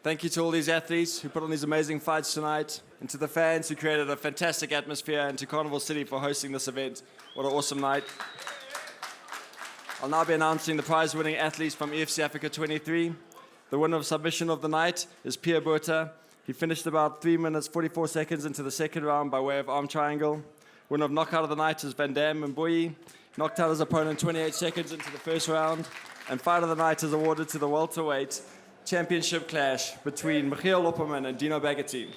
Thank you to all these athletes who put on these amazing fights tonight, and to the fans who created a fantastic atmosphere, and to Carnival City for hosting this event. What an awesome night. I'll now be announcing the prize-winning athletes from EFC Africa 23. The winner of submission of the night is Pierre Botha. He finished about 3 minutes 44 seconds into the second round by way of arm triangle. Winner of knockout of the night is Van Dam Mboyi. Knocked out his opponent 28 seconds into the first round. And fight of the night is awarded to the welterweight championship clash between Michiel Opperman and Dino Bagatti.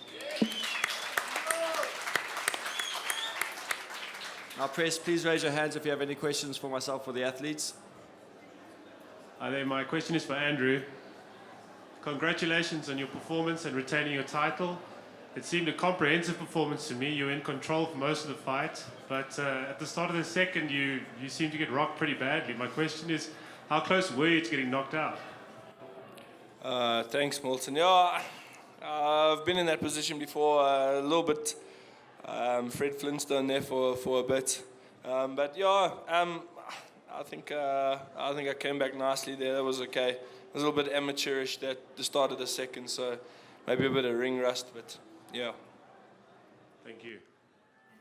Now, press, please raise your hands if you have any questions for myself or the athletes. Hi there, my question is for Andrew. Congratulations on your performance and retaining your title. It seemed a comprehensive performance to me. You were in control for most of the fight, but at the start of the second, you seemed to get rocked pretty badly. My question is, how close were you to getting knocked out? Thanks, Milton. Yeah, I've been in that position before, a little bit. Fred Flintstone there for a bit, but yeah, I think I came back nicely there. That was okay. It was a little bit amateurish at the start of the second, so maybe a bit of ring rust, but yeah. Thank you.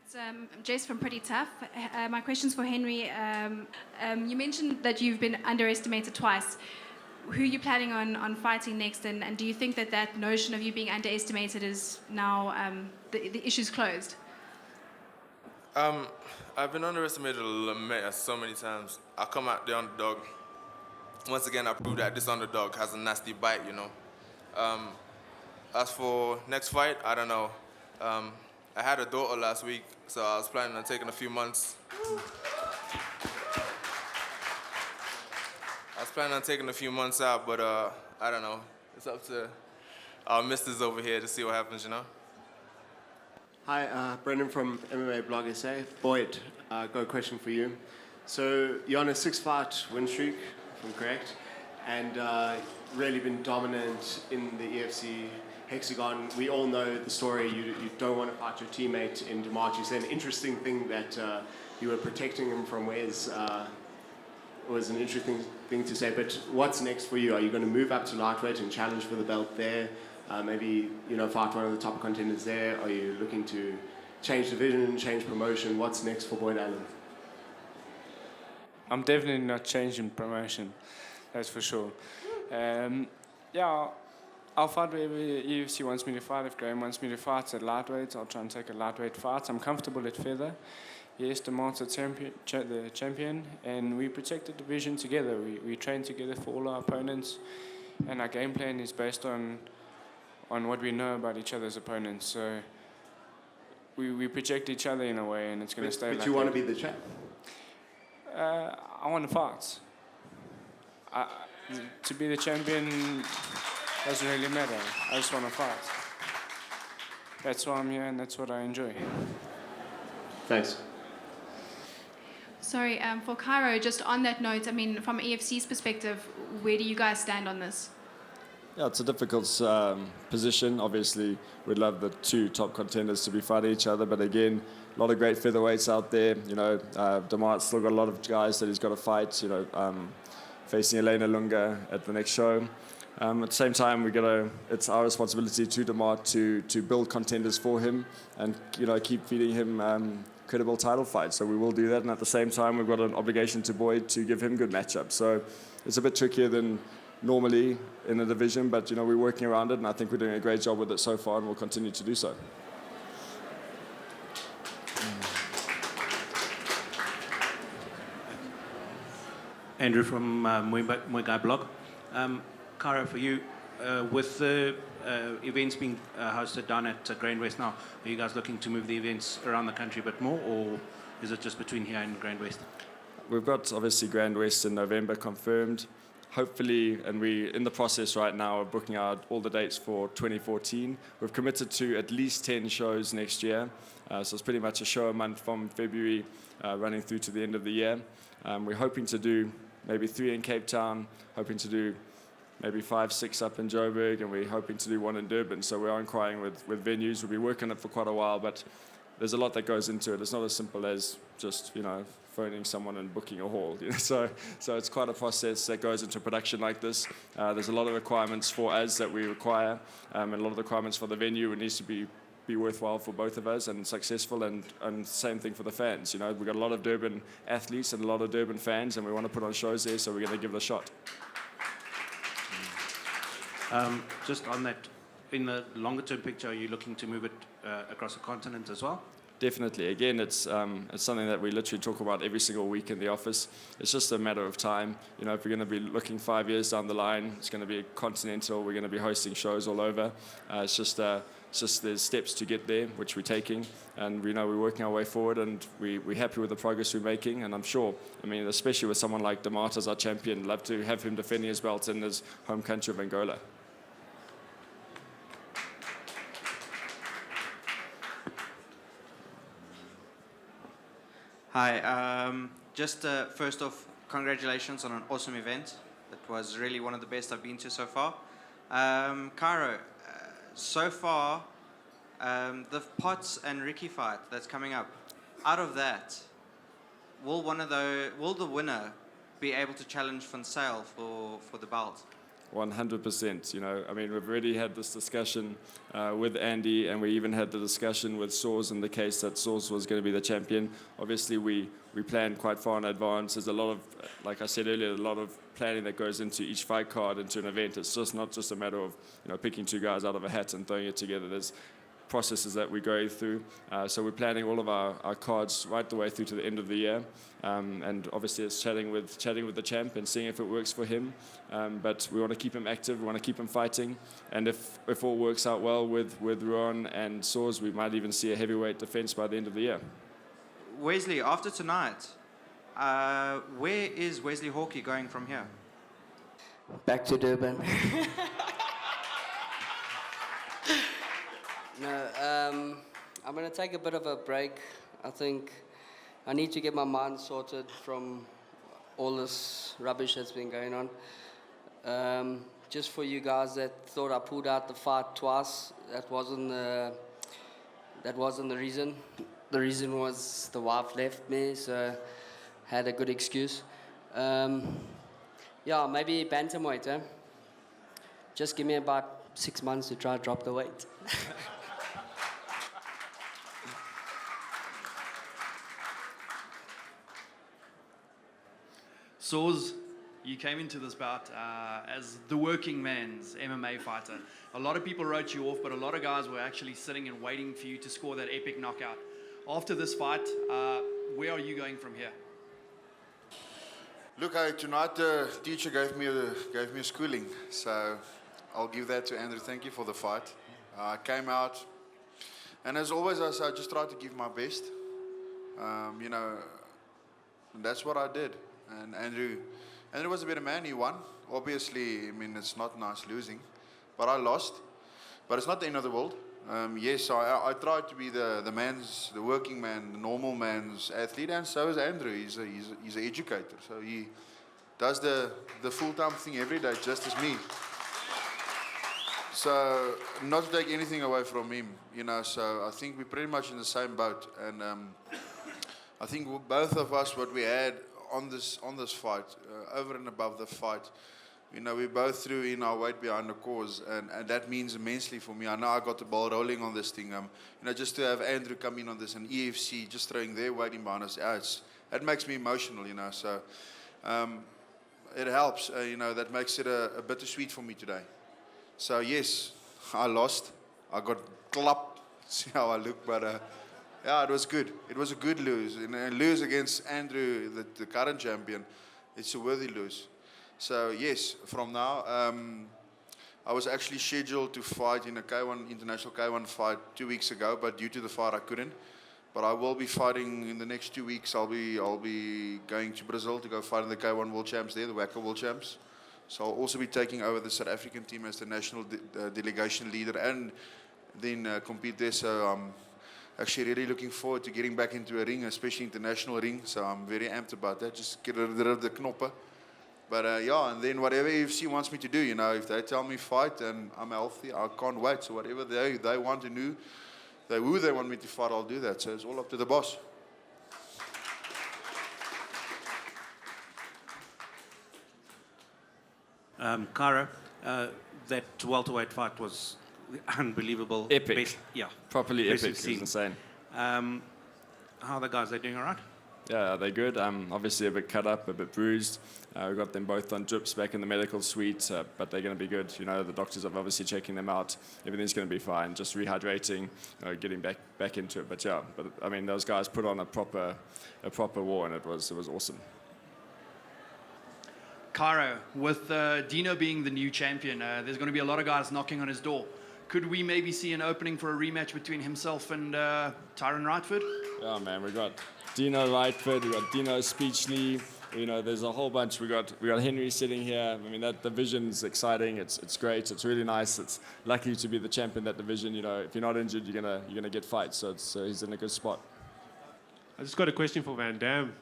It's Jess from Pretty Tough. My question's for Henry. You mentioned that you've been underestimated twice. Who are you planning on fighting next, and do you think that notion of you being underestimated is now the issue's closed? I've been underestimated so many times. I come out the underdog. Once again, I proved that this underdog has a nasty bite, you know. As for next fight, I don't know. I had a daughter last week, so I was planning on taking a few months. Out, but I don't know. It's up to our misters over here to see what happens, you know. Hi, Brendan from MMA Blog SA. Boyd, got a question for you. So you're on a 6-fight win streak, if I'm correct, and really been dominant in the EFC hexagon. We all know the story. You don't want to fight your teammate in DeMarch. You said an interesting thing that you were protecting him from Wes. Was an interesting thing to say, but what's next for you? Are you going to move up to lightweight and challenge for the belt there? Maybe, you know, fight one of the top contenders there? Are you looking to change division, change promotion? What's next for Boyd Allen? I'm definitely not changing promotion, that's for sure. Yeah, I'll fight wherever UFC wants me to fight. If Graham wants me to fight at lightweight, I'll try and take a lightweight fight. I'm comfortable at feather. Yes, DeMart's the champion, and we protect the division together. We train together for all our opponents, and our game plan is based on what we know about each other's opponents. So we project each other in a way, and it's going to stay like that. But you want to be the champ? I want to fight. To be the champion doesn't really matter. I just want to fight. That's why I'm here, and that's what I enjoy. Thanks. Sorry, for Cairo, just on that note, I mean, from EFC's perspective, where do you guys stand on this? Yeah, it's a difficult position. Obviously, we'd love the two top contenders to be fighting each other, but again, a lot of great featherweights out there. You know, DeMart's still got a lot of guys that he's got to fight. You know, facing Elena Lunga at the next show. At the same time, it's our responsibility to DeMart to build contenders for him, and you know, keep feeding him credible title fights. So we will do that, and at the same time, we've got an obligation to Boyd to give him good matchups. So it's a bit trickier than normally in a division, but you know, we're working around it, and I think we're doing a great job with it so far, and we'll continue to do so. Andrew from Muay Thai Blog. Cara, for you, with the events being hosted down at Grand West now, are you guys looking to move the events around the country a bit more, or is it just between here and Grand West? We've got obviously Grand West in November confirmed. Hopefully, and we're in the process right now of booking out all the dates for 2014. We've committed to at least 10 shows next year. So it's pretty much a show a month from February running through to the end of the year. We're hoping to do maybe 3 in Cape Town, hoping to do maybe 5, 6 up in Joburg, and we're hoping to do 1 in Durban. So we are inquiring with venues. We'll be working on it for quite a while, but there's a lot that goes into it. It's not as simple as just, you know, phoning someone and booking a hall. So it's quite a process that goes into production like this. There's a lot of requirements for us that we require, and a lot of requirements for the venue. It needs to be worthwhile for both of us and successful, and same thing for the fans. We've got a lot of Durban athletes and a lot of Durban fans, and we want to put on shows there, so we're going to give it a shot. Just on that, in the longer term picture, are you looking to move it across the continent as well? Definitely. Again, it's something that we literally talk about every single week in the office. It's just a matter of time. If we're going to be looking 5 years down the line, it's going to be continental. We're going to be hosting shows all over. It's just there's steps to get there, which we're taking, and we're working our way forward, and we're happy with the progress we're making. And I'm sure, especially with someone like Damart as our champion, love to have him defending his belt in his home country of Angola. Hi, just first off, congratulations on an awesome event. It was really one of the best I've been to so far. Cairo, so far, the Potts and Ricky fight that's coming up, out of that, will the winner be able to challenge Van Zyl for the belt? 100%. We've already had this discussion with Andy, and we even had the discussion with Source in the case that Source was going to be the champion. Obviously, we planned quite far in advance. There's a lot of, like I said earlier, a lot of planning that goes into each fight card, into an event. It's just not just a matter of picking two guys out of a hat and throwing it together. There's processes that we're going through. So we're planning all of our cards right the way through to the end of the year. And obviously it's chatting with the champ and seeing if it works for him. But we want to keep him active, we want to keep him fighting. And if all works out well with Ruan and Soars, we might even see a heavyweight defense by the end of the year. Wesley, after tonight, where is Wesley Hawkey going from here? Back to Durban. No, I'm going to take a bit of a break. I think I need to get my mind sorted from all this rubbish that's been going on. Just for you guys that thought I pulled out the fight twice, that wasn't the reason. The reason was the wife left me, so I had a good excuse. Yeah, maybe bantamweight, eh? Just give me about 6 months to try to drop the weight. Soz, you came into this bout as the working man's MMA fighter. A lot of people wrote you off, but a lot of guys were actually sitting and waiting for you to score that epic knockout. After this fight, where are you going from here? Look, tonight the teacher gave me a schooling, so I'll give that to Andrew. Thank you for the fight. I came out, and as always, I just tried to give my best. That's what I did. And Andrew was a better man. He won. Obviously, it's not nice losing, but I lost. But it's not the end of the world. Yes, I tried to be the working man, the normal man's athlete, and so is Andrew. He's an educator, so he does the full-time thing every day, just as me. So not to take anything away from him, So I think we're pretty much in the same boat, and I think both of us, what we had on this fight, over and above the fight, we both threw in our weight behind the cause, and that means immensely for me. I know I got the ball rolling on this thing. Just to have Andrew come in on this and EFC just throwing their weight in behind us, that makes me emotional, So it helps, that makes it a bittersweet for me today. So yes, I lost. I got clapped. See how I look, but yeah, it was good. It was a good lose. And lose against Andrew, the current champion, it's a worthy lose. So yes, from now, I was actually scheduled to fight in a K1 international K1 fight 2 weeks ago, but due to the fight I couldn't. But I will be fighting in the next 2 weeks. I'll be going to Brazil to go fight in the K1 World Champs there, the WACA World Champs. So I'll also be taking over the South African team as the national delegation leader and then compete there. So I'm actually really looking forward to getting back into a ring, especially international ring. So I'm very amped about that. Just get rid of the knoppen. But yeah, and then whatever EFC wants me to do, if they tell me fight and I'm healthy, I can't wait. So whatever they want to do, who they want me to fight, I'll do that. So it's all up to the boss. Cara, that welterweight fight was unbelievable. Epic. Yeah. Properly best epic. we've It seen. was insane. How are the guys? They doing all right? Yeah, they're good. Obviously a bit cut up, a bit bruised. We got them both on drips back in the medical suite, but they're going to be good. You know, the doctors are obviously checking them out. Everything's going to be fine. Just rehydrating, getting back into it. But yeah, I mean, those guys put on a proper war, and it was awesome. Cairo, with Dino being the new champion, there's going to be a lot of guys knocking on his door. Could we maybe see an opening for a rematch between himself and Tyron Rightford? Yeah, man, we got Dino Rightford, we got Dino Speechley. You know, there's a whole bunch. We got Henry sitting here. I mean, that division's exciting. It's great. It's really nice. It's lucky to be the champion of that division. You know, if you're not injured, you're gonna get fights. So he's in a good spot. I just got a question for Van Dam.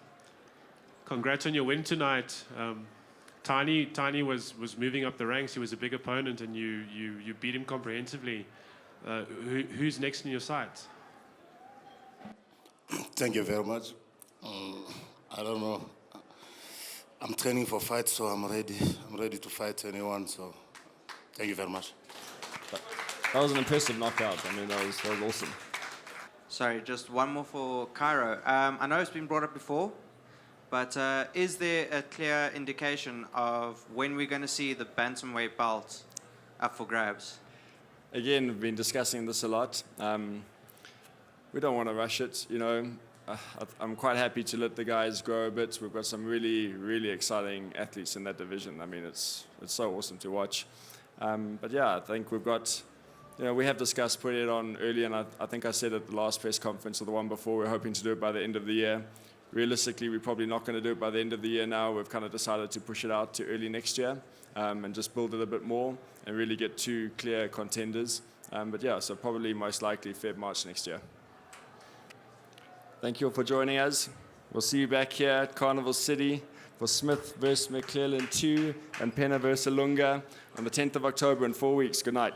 Congrats on your win tonight. Tiny was moving up the ranks. He was a big opponent, and you beat him comprehensively. Who's next in your sights? Thank you very much. I don't know. I'm training for fights, so I'm ready. I'm ready to fight anyone. So, thank you very much. That was an impressive knockout. I mean, that was awesome. Sorry, just one more for Cairo. I know it's been brought up before, but is there a clear indication of when we're going to see the bantamweight belt up for grabs? Again, we've been discussing this a lot. We don't want to rush it, you know. I'm quite happy to let the guys grow a bit. We've got some really, really exciting athletes in that division. I mean, it's so awesome to watch. But yeah, I think we've got, you know, we have discussed putting it on early, and I think I said at the last press conference or the one before, we're hoping to do it by the end of the year. Realistically, we're probably not going to do it by the end of the year now. We've kind of decided to push it out to early next year and just build it a bit more and really get 2 clear contenders. But yeah, so probably most likely Feb, March next year. Thank you all for joining us. We'll see you back here at Carnival City for Smith vs. McClellan 2 and Pena vs. Ilunga on the 10th of October in 4 weeks. Good night.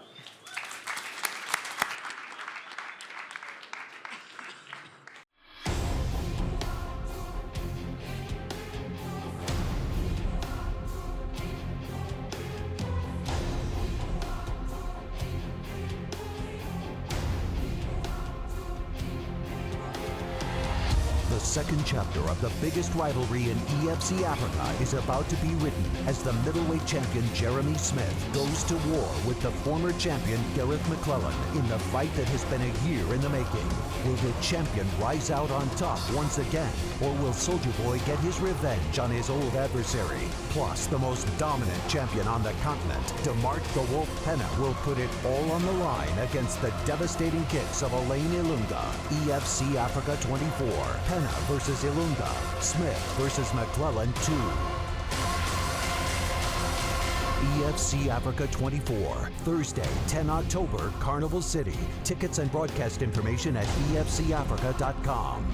The second chapter of the biggest rivalry in EFC Africa is about to be written as the middleweight champion Jeremy Smith goes to war with the former champion Gareth McClellan in the fight that has been a year in the making. Will the champion rise out on top once again, or will Soulja Boy get his revenge on his old adversary? Plus, the most dominant champion on the continent, DeMarc the Wolf Pena, will put it all on the line against the devastating kicks of Alain Ilunga. EFC Africa 24, Pena versus Ilunga, Smith versus McClellan 2. EFC Africa 24, Thursday, 10 October, Carnival City. Tickets and broadcast information at efcafrica.com.